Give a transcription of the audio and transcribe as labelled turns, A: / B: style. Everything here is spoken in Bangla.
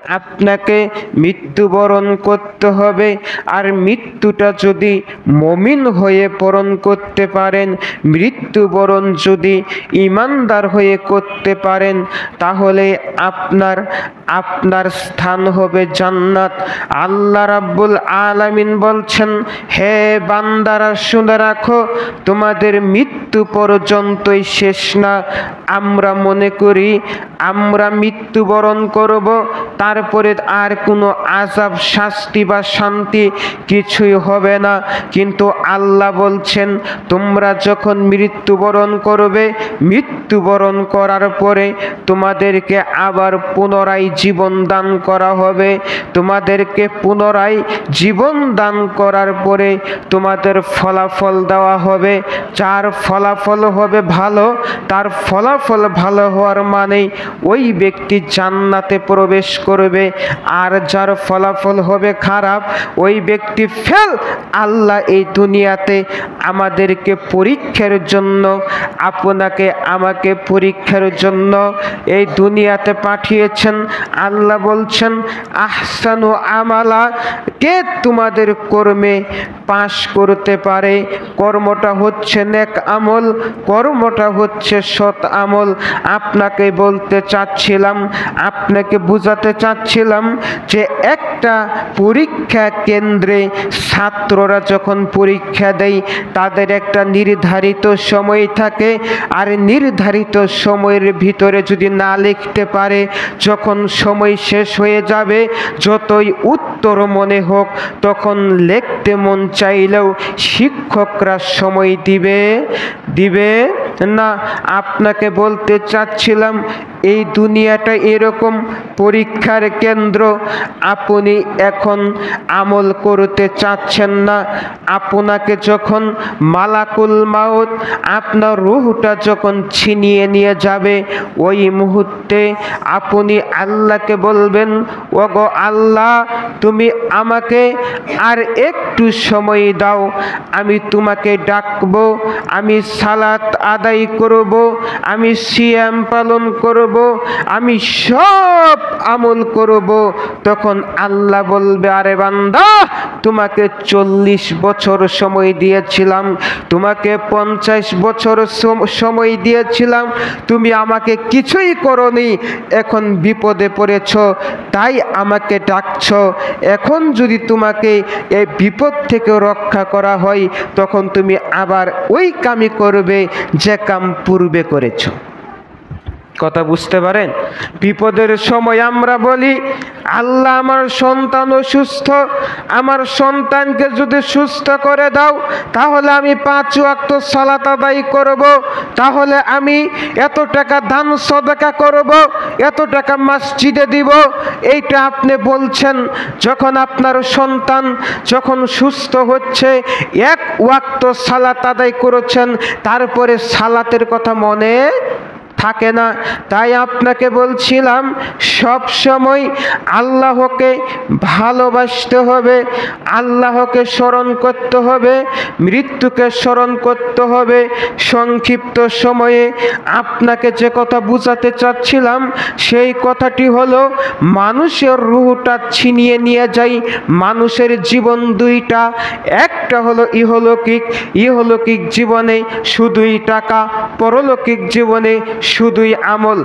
A: আপনাকে মৃত্যুবরণ করতে হবে। আর মৃত্যুটা যদি মুমিন হয়ে বরণ করতে পারেন, মৃত্যুবরণ যদি ঈমানদার হয়ে করতে পারেন, তাহলে আপনার স্থান হবে জান্নাত। আল্লাহ রাব্বুল আলামিন বলছেন, হে বান্দারা শুনে রাখো, তোমাদের মৃত্যু পর্যন্তই শেষ না। আমরা মনে করি আমরা মৃত্যুবরণ করব, তারপরে আর কোনো আযাব, শাস্তি বা শান্তি কিছুই হবে না। কিন্তু আল্লাহ বলছেন, তোমরা যখন মৃত্যুবরণ করবে, মৃত্যুবরণ করার পরে তোমাদেরকে আবার পুনরায় জীবন দান করা হবে। তোমাদেরকে পুনরায় জীবন দান করার পরে তোমাদের ফলাফল দেওয়া হবে। যার ফলাফল হবে ভালো, তার ফলাফল ভালো হওয়ার মানে ওই ব্যক্তি জান্নাতে প্রবেশ করবে। আর যার ফলাফল হবে খারাপ, ওই ব্যক্তি ফেল। আল্লাহ এই দুনিয়াতে আমাদেরকে পরীক্ষার জন্য, আপনাকে আমাকে পরীক্ষার জন্য এই দুনিয়াতে পাঠিয়েছেন। আল্লাহ বলছেন, আহসানু আমালা, কে তোমাদের কর্মে পাশ করতে পারে। কর্মটা হচ্ছে নেক আমল, কর্মটা হচ্ছে সৎ আমল। আপনাকে বলতে চাচ্ছিলাম, আপনাকে বুঝাতে চাচ্ছিলাম যে একটা পরীক্ষা কেন্দ্রে ছাত্ররা যখন পরীক্ষা দেয়, তাদের একটা নির্ধারিত সময় থাকে। আর নির্ধারিত সময়ের ভিতরে যদি না লিখতে পারে, যখন সময় শেষ হয়ে যাবে, যতই উত্তর মনে হোক, তখন লিখতে মন চাইলেও শিক্ষকরা সময় দিবে না। আপনাকে বলতে চাচ্ছিলাম, এই দুনিয়াটা এরকম পরীক্ষার কেন্দ্র। আপনি এখন আমল করতে চাচ্ছেন না, আপনাকে যখন মালাকুল মাউত আপনার রূহটা যখন ছিনিয়ে নিয়ে যাবে, ওই মুহূর্তে আপনি আল্লাহকে বলবেন, ওগো আল্লাহ, তুমি আমাকে আর একটু সময় দাও, আমি তোমাকে ডাকবো, আমি সালাত আদায় করব, আমি সিয়াম পালন করব, আমি সব আমল করব। তখন আল্লাহ বলবে, আরে বান্দা, তোমাকে 40 বছর সময় দিয়েছিলাম, তোমাকে 50 বছর সময় দিয়েছিলাম, তুমি আমাকে কিছুই করনি, এখন বিপদে পড়েছ, তাই আমাকে ডাকছ। এখন যদি তোমাকে এই বিপদ থেকে রক্ষা করা হয়, তখন তুমি আবার ওই কামই করবে যে কাম পূর্বে করেছ। কথা বুঝতে পারেন? বিপদের সময় আমরা বলি, আল্লাহ আমার সন্তান অসুস্থ, আমার সন্তানকে যদি সুস্থ করে দাও, তাহলে আমি 5 ওয়াক্ত সালাত আদায় করব, তাহলে আমি এত টাকা দান সদকা করব, এত টাকা মসজিদে দিব। এইটা আপনি বলছেন। যখন আপনার সন্তান যখন সুস্থ হচ্ছে, 1 ওয়াক্ত সালাত আদায় করেছেন, তারপরে সালাতের কথা মনে থাকে না। তাই আপনাকে বলছিলাম, সব সময় আল্লাহকে ভালোবাসতে হবে, আল্লাহকে স্মরণ করতে হবে, মৃত্যুকে স্মরণ করতে হবে। সংক্ষিপ্ত সময়ে আপনাকে যে কথা বুঝাতে চাচ্ছিলাম, সেই কথাটি হলো, মানুষের রূহটা ছিনিয়ে নিয়ে যায়। মানুষের জীবন দুইটা, একটা হলো ইহলৌকিক জীবনে শুধুই টাকা, পরলৌকিক জীবনে শুধুই আমল।